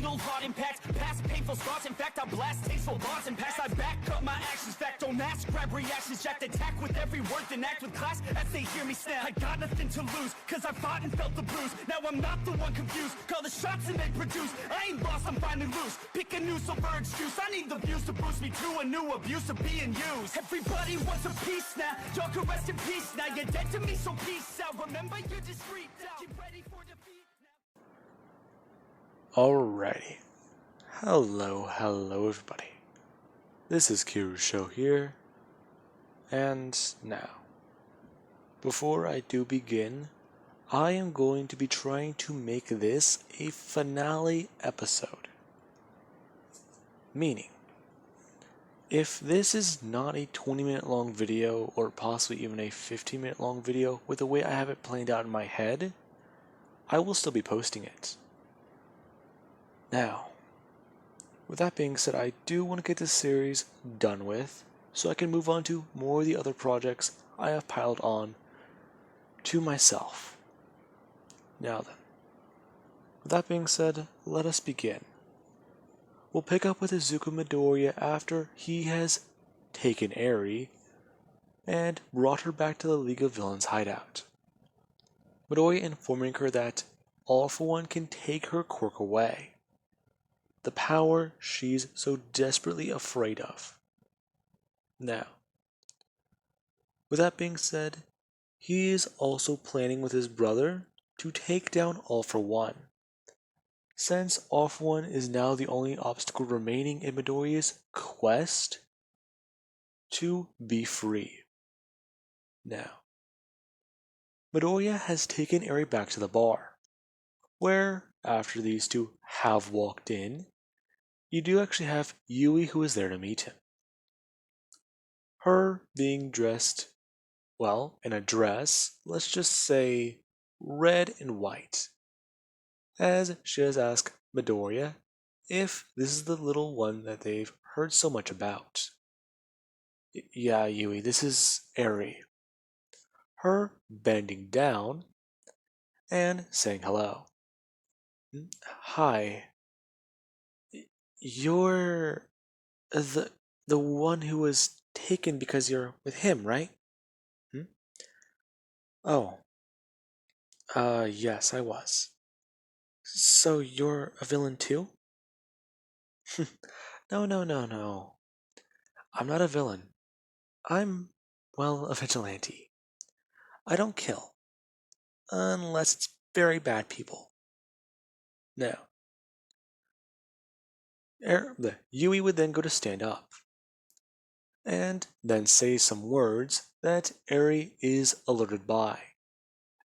fatal heart impacts, past painful scars. In fact, I blast tasteful bars and pass. I back up my actions, fact don't ask, grab reactions, jacked attack with every word, then act with class as they hear me snap. I got nothing to lose, cause I fought and felt the bruise. Now I'm not the one confused, call the shots and they produce. I ain't lost, I'm finally loose, pick a new silver excuse. I need the views to boost me to a new abuse of being used. Everybody wants a piece now, y'all can rest in peace now. You're dead to me, so peace out. Remember, you're just freaked out. Get ready for defeat now. Alrighty. Hello everybody. This is Kiru's show here. And now, before I do begin, I am going to be trying to make this a finale episode. Meaning, if this is not a 20-minute long video or possibly even a 15-minute long video with the way I have it planned out in my head, I will still be posting it. Now, with that being said, I do want to get this series done with so I can move on to more of the other projects I have piled on to myself. Now then, with that being said, let us begin. We'll pick up with Izuku Midoriya after he has taken Eri and brought her back to the League of Villains hideout. Midoriya informing her that All For One can take her quirk away, the power she's so desperately afraid of. Now, with that being said, he is also planning with his brother to take down All For One, since All For One is now the only obstacle remaining in Midoriya's quest to be free. Now, Midoriya has taken Eri back to the bar, where, after these two have walked in, you do actually have Yui who is there to meet him. Her being dressed, well, in a dress, let's just say red and white, as she has asked Midoriya if this is the little one that they've heard so much about. Yeah, Yui, this is Eri. Her bending down and saying hello. Hi. You're the one who was taken because you're with him, right? Oh. Yes, I was. So you're a villain too? No. I'm not a villain. I'm, well, a vigilante. I don't kill. Unless it's very bad people. Now, the Yui would then go to stand up, and then say some words that Eri is alerted by.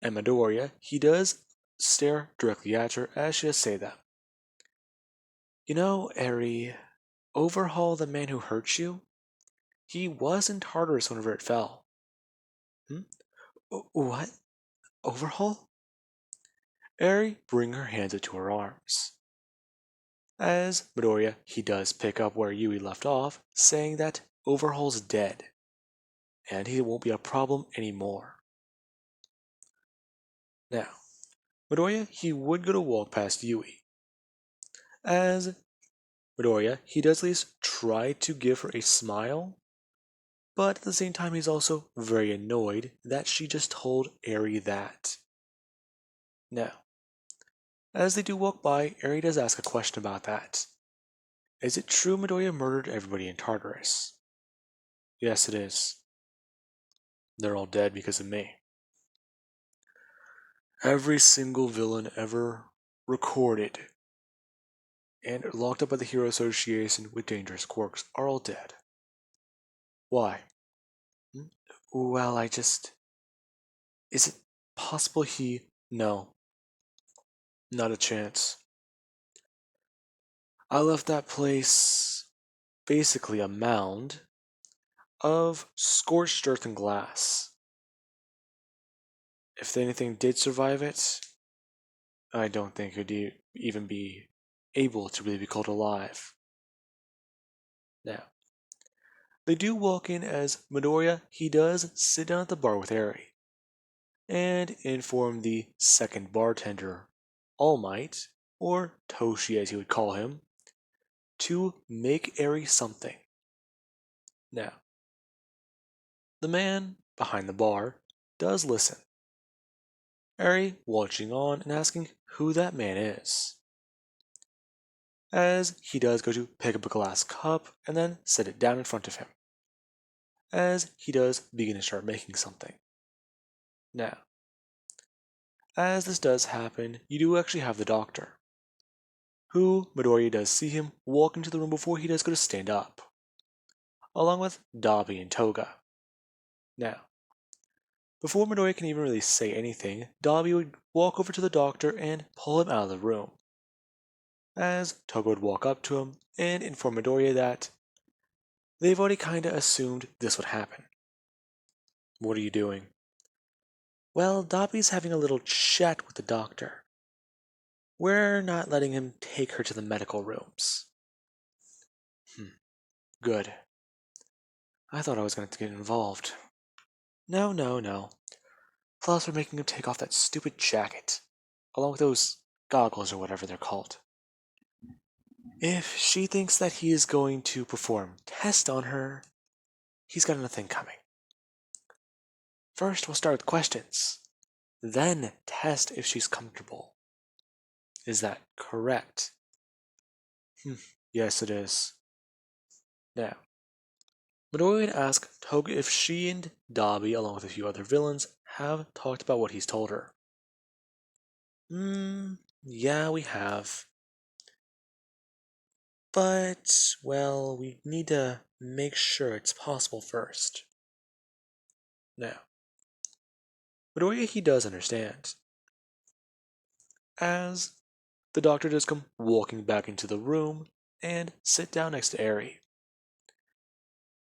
And Midoriya, he does stare directly at her as she does say them. You know, Eri, Overhaul, the man who hurt you, he was in Tartarus whenever it fell. What? Overhaul? Eri bring her hands into her arms. As Midoriya, he does pick up where Yui left off, saying that Overhaul's dead, and he won't be a problem anymore. Now, Midoriya, he would go to walk past Yui. As Midoriya, he does at least try to give her a smile, but at the same time he's also very annoyed that she just told Eri that. Now, as they do walk by, Eri does ask a question about that. Is it true Midoriya murdered everybody in Tartarus? Yes, it is. They're all dead because of me. Every single villain ever recorded and locked up by the Hero Association with dangerous quirks are all dead. Why? Well, is it possible he... No. Not a chance. I left that place basically a mound of scorched earth and glass. If anything did survive it, I don't think it would even be able to really be called alive. Now, they do walk in as Midoriya, he does sit down at the bar with Eri and inform the second bartender, All Might, or Toshi as he would call him, to make Eri something. Now, the man behind the bar does listen, Eri watching on and asking who that man is, as he does go to pick up a glass cup and then set it down in front of him, as he does begin to start making something. Now, as this does happen, you do actually have the doctor, who Midoriya does see him walk into the room before he does go to stand up, along with Dabi and Toga. Now, before Midoriya can even really say anything, Dabi would walk over to the doctor and pull him out of the room, as Toga would walk up to him and inform Midoriya that they've already kinda assumed this would happen. What are you doing? Well, Dabi's having a little chat with the doctor. We're not letting him take her to the medical rooms. Good. I thought I was going to get involved. No, no, no. Plus, we're making him take off that stupid jacket, along with those goggles or whatever they're called. If she thinks that he is going to perform tests on her, he's got nothing coming. First, we'll start with questions, then test if she's comfortable. Is that correct? Yes, it is. Now, Midoriya would ask Toga if she and Dabi, along with a few other villains, have talked about what he's told her. Yeah, we have. But, well, we need to make sure it's possible first. Now, Midoriya, he does understand, as the doctor does come walking back into the room and sit down next to Eri.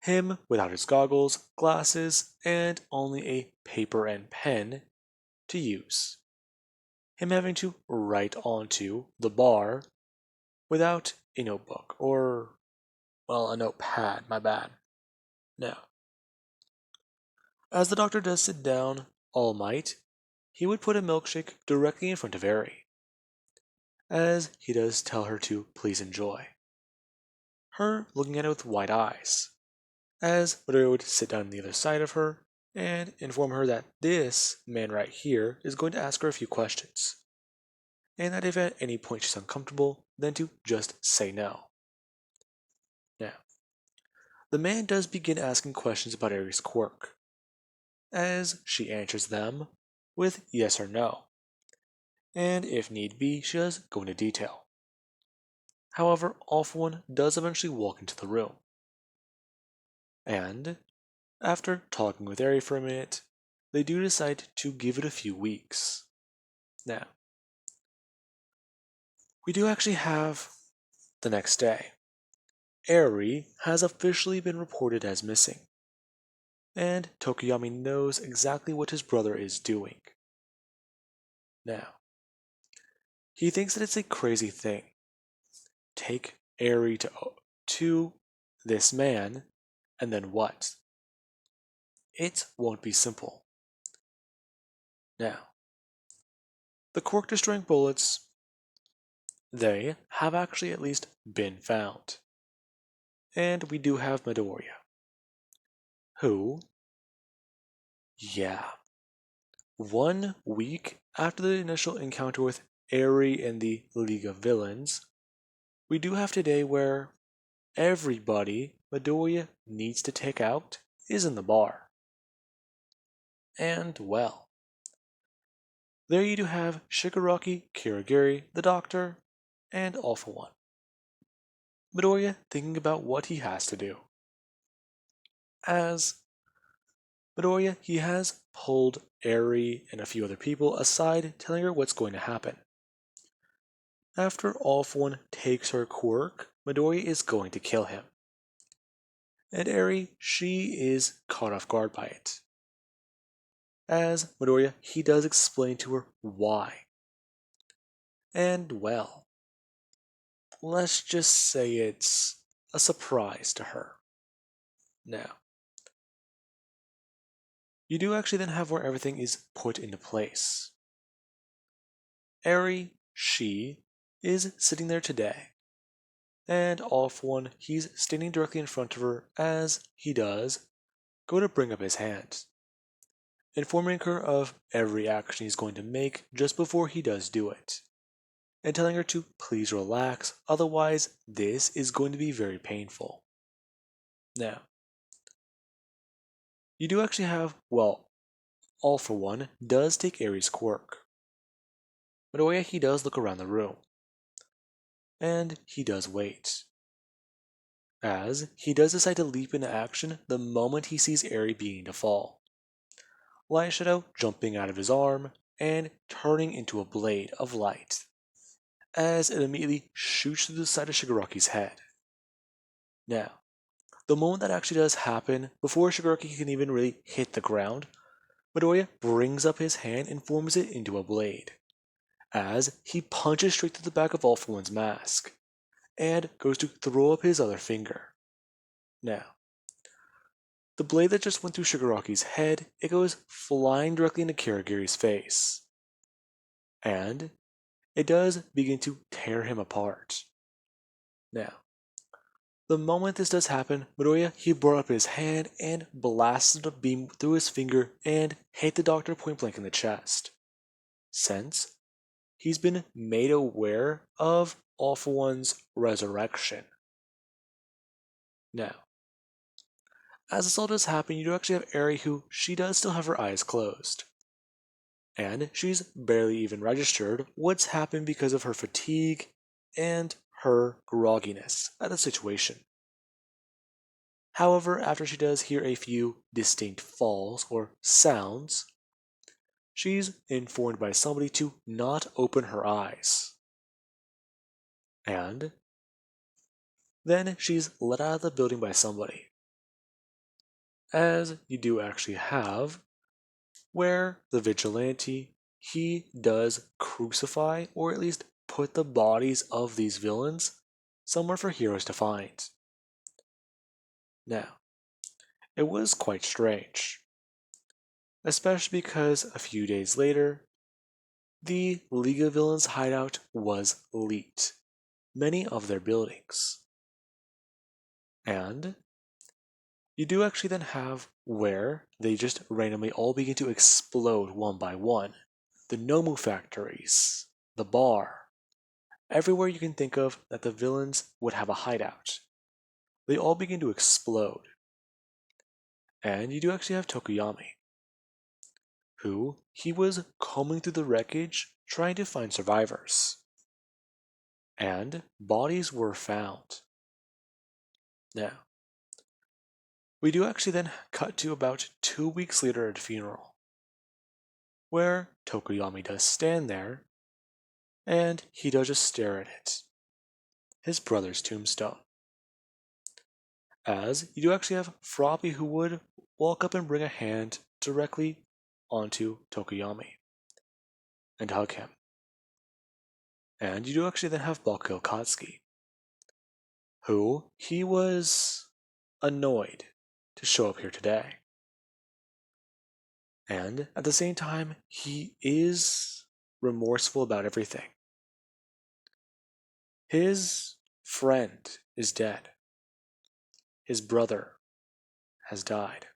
Him without his goggles, glasses, and only a paper and pen to use. Him having to write onto the bar without a notebook, or, well, a notepad, my bad. Now, as the doctor does sit down, All Might, he would put a milkshake directly in front of Eri, as he does tell her to please enjoy. Her looking at it with wide eyes, as Midoriya would sit down on the other side of her and inform her that this man right here is going to ask her a few questions, and that if at any point she's uncomfortable, then to just say no. Now, the man does begin asking questions about Eri's quirk, as she answers them with yes or no, and if need be, she does go into detail. However, All For One does eventually walk into the room, and after talking with Eri for a minute, they do decide to give it a few weeks. Now, we do actually have the next day. Eri has officially been reported as missing, and Tokoyami knows exactly what his brother is doing. Now, he thinks that it's a crazy thing. Take Eri to this man, and then what? It won't be simple. Now, the quirk destroying bullets, they have actually at least been found. And we do have Midoriya, who, yeah, 1 week after the initial encounter with Eri and the League of Villains, we do have today where everybody Midoriya needs to take out is in the bar. And, well, there you do have Shigaraki, Kirigiri, the Doctor, and All For One. Midoriya thinking about what he has to do. As Midoriya, he has pulled Eri and a few other people aside, telling her what's going to happen. After All For One takes her quirk, Midoriya is going to kill him. And Eri, she is caught off guard by it. As Midoriya, he does explain to her why. And, well, let's just say it's a surprise to her. Now, you do actually then have where everything is put into place. Eri, she is sitting there today. And all for one, he's standing directly in front of her as he does go to bring up his hand, informing her of every action he's going to make just before he does do it, and telling her to please relax, otherwise this is going to be very painful. Now, you do actually have, well, all for one does take Aries' quirk. Midoriya, he does look around the room, and he does wait, as he does decide to leap into action the moment he sees Aerie beginning to fall. Light Shadow jumping out of his arm and turning into a blade of light, as it immediately shoots through the side of Shigaraki's head. Now, the moment that actually does happen, before Shigaraki can even really hit the ground, Midoriya brings up his hand and forms it into a blade, as he punches straight through the back of All For One's mask, and goes to throw up his other finger. Now, the blade that just went through Shigaraki's head, it goes flying directly into Kirigiri's face, and it does begin to tear him apart. Now, the moment this does happen, Midoriya, he brought up his hand and blasted a beam through his finger and hit the doctor point blank in the chest. Since he's been made aware of All For One's resurrection. Now, as this all does happen, you do actually have Aerie, who she does still have her eyes closed. And she's barely even registered what's happened because of her fatigue and her grogginess at the situation. However, after she does hear a few distinct falls or sounds, she's informed by somebody to not open her eyes. And then she's let out of the building by somebody. As you do actually have where the vigilante, he does crucify or at least put the bodies of these villains somewhere for heroes to find. Now, it was quite strange, especially because a few days later, the League of Villains hideout was leaked, many of their buildings. And you do actually then have where they just randomly all begin to explode one by one. The Nomu factories, the bar, everywhere you can think of that the villains would have a hideout. They all begin to explode. And you do actually have Tokoyami, who he was combing through the wreckage trying to find survivors. And bodies were found. Now, we do actually then cut to about 2 weeks later at a funeral, where Tokoyami does stand there, and he does just stare at it, his brother's tombstone. As you do actually have Froppy, who would walk up and bring a hand directly onto Tokoyami and hug him. And you do actually then have Bakugo Katsuki, who he was annoyed to show up here today. And at the same time, he is remorseful about everything. His friend is dead. His brother has died.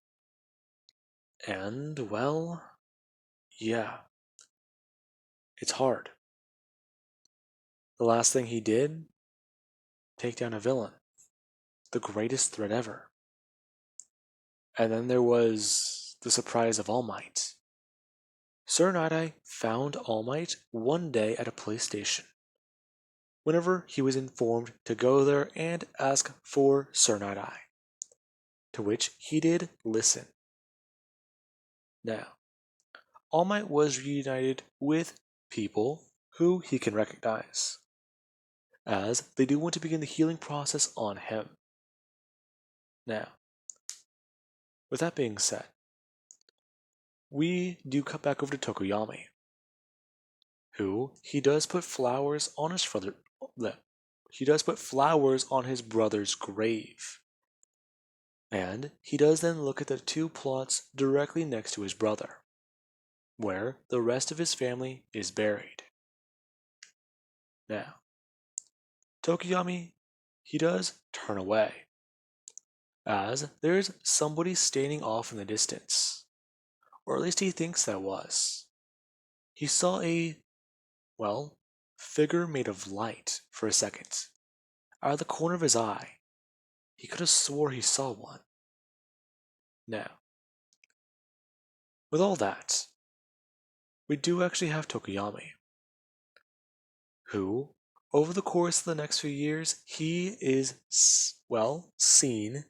And, well, yeah, it's hard. The last thing he did, take down a villain, the greatest threat ever. And then there was the surprise of All Might. Sir Night-Eye found All Might one day at a police station. Whenever he was informed to go there and ask for Sir Night-Eye, to which he did listen. Now, All Might was reunited with people who he can recognize, as they do want to begin the healing process on him. Now, with that being said, we do cut back over to Tokoyami, who he does put flowers on his brother. He does put flowers on his brother's grave, and he does then look at the 2 plots directly next to his brother, where the rest of his family is buried. Now, Tokoyami, he does turn away, as there's somebody standing off in the distance, or at least he thinks that was. He saw a, well, figure made of light for a second, out of the corner of his eye. He could have swore he saw one. Now, with all that, we do actually have Tokoyami, who, over the course of the next few years, he is, well, seen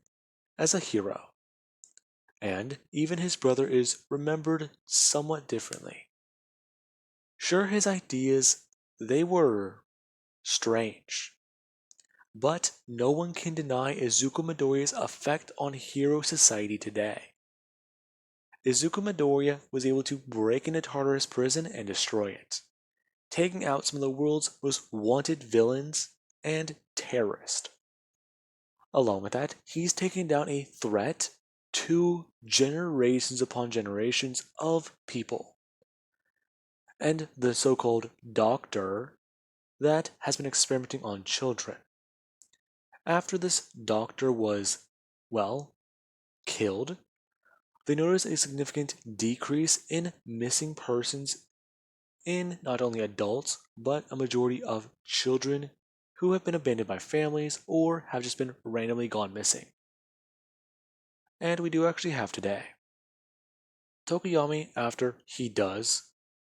as a hero, and even his brother is remembered somewhat differently. Sure, his ideas, they were strange, but no one can deny Izuku Midoriya's effect on hero society today. Izuku Midoriya was able to break into Tartarus prison and destroy it, taking out some of the world's most wanted villains and terrorists. Along with that, he's taking down a threat to generations upon generations of people. And the so-called doctor that has been experimenting on children. After this doctor was, well, killed, they noticed a significant decrease in missing persons in not only adults, but a majority of children who have been abandoned by families or have just been randomly gone missing. And we do actually have today. Tokoyami, after he does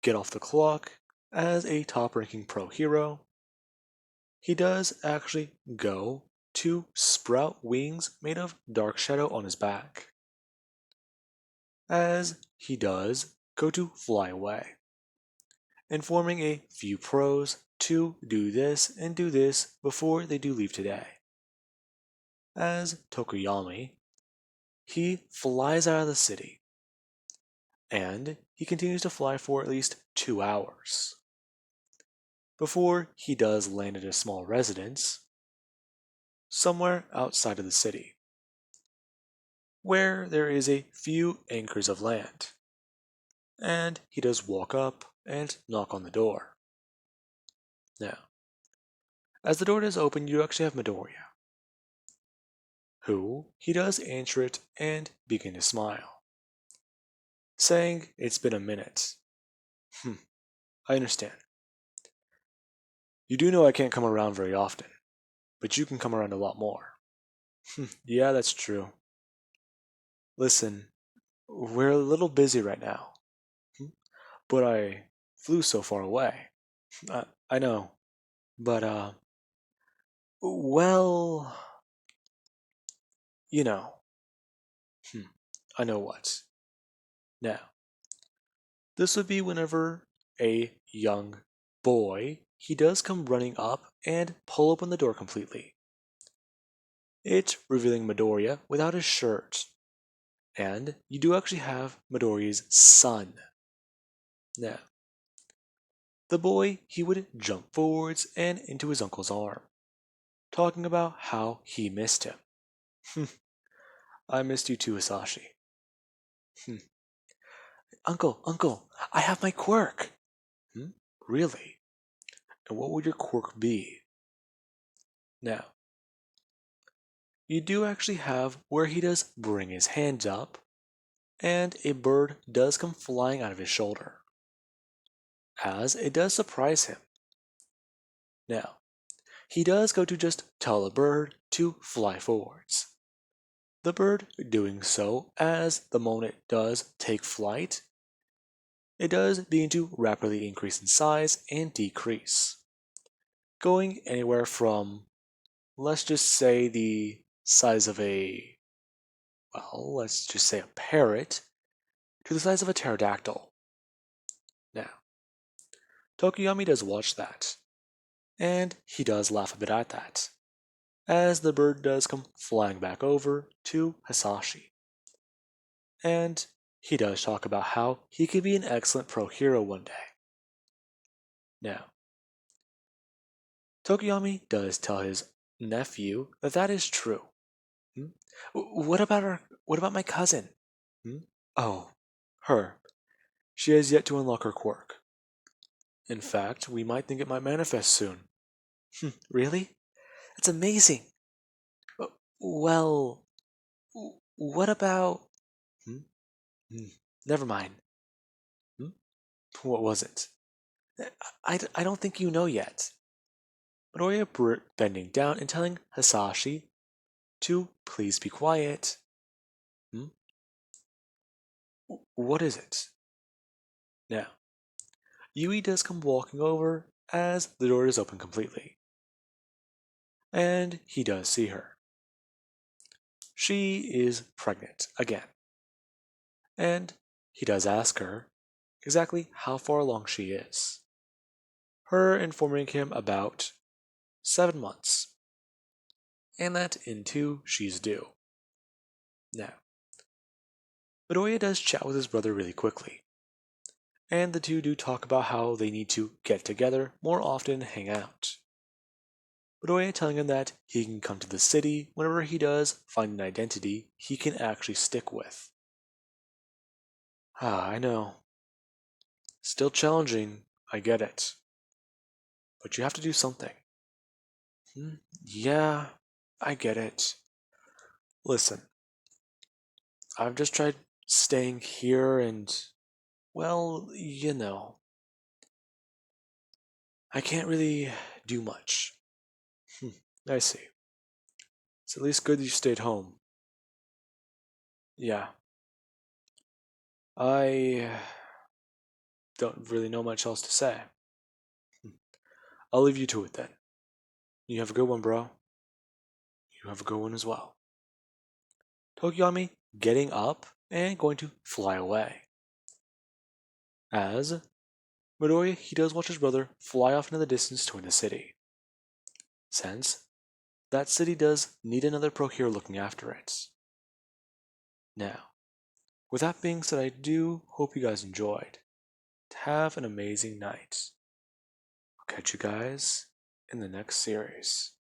get off the clock as a top-ranking pro hero, he does actually go to sprout wings made of dark shadow on his back, as he does go to fly away, informing a few pros to do this and do this before they do leave today. As Tokoyami, he flies out of the city, and he continues to fly for at least 2 hours before he does land at a small residence somewhere outside of the city, where there is a few acres of land, and he does walk up and knock on the door. Now, as the door does open, you actually have Midoriya, who he does answer it and begin to smile, saying it's been a minute. I understand. You do know I can't come around very often, but you can come around a lot more. Yeah, that's true. Listen, we're a little busy right now, but I flew so far away. I know, but, well, you know. I know what. Now, this would be whenever a young boy, he does come running up and pull open the door completely. It revealing Midoriya without his shirt. And you do actually have Midoriya's son. Now, the boy, he would jump forwards and into his uncle's arm, talking about how he missed him. I missed you too, Hisashi. Uncle, I have my quirk. Really? And what would your quirk be? Now, you do actually have where he does bring his hands up, and a bird does come flying out of his shoulder, as it does surprise him. Now, he does go to just tell the bird to fly forwards. The bird doing so, as the moment it does take flight, it does begin to rapidly increase in size and decrease, going anywhere from, let's just say, the size of a, well, let's just say a parrot, to the size of a pterodactyl. Now, Tokoyami does watch that, and he does laugh a bit at that, as the bird does come flying back over to Hisashi. And he does talk about how he could be an excellent pro hero one day. Now, Tokoyami does tell his nephew that that is true. What about my cousin? Oh, her. She has yet to unlock her quirk. In fact, we might think it might manifest soon. Really? That's amazing. Uh, Well, what about. Hmm? Hmm. Never mind. Hmm? What was it? I don't think you know yet. Midoriya bending down and telling Hasashi to please be quiet. Hmm? What is it? Now, Yui does come walking over as the door is open completely, and he does see her. She is pregnant again, and he does ask her exactly how far along she is, her informing him about 7 months, and that in 2 she's due. Now, Midoriya does chat with his brother really quickly, and the two do talk about how they need to get together more often and hang out. Midoriya telling him that he can come to the city whenever he does find an identity he can actually stick with. I know. Still challenging, I get it. But you have to do something. Yeah, I get it. Listen, I've just tried staying here and, well, I can't really do much. I see. It's at least good that you stayed home. Yeah, I don't really know much else to say. I'll leave you to it then. You have a good one, bro. You have a good one as well. Tokoyami getting up and going to fly away. As Midoriya, he does watch his brother fly off into the distance toward the city. Since that city does need another pro hero looking after it. Now, with that being said, I do hope you guys enjoyed. Have an amazing night. I'll catch you guys in the next series.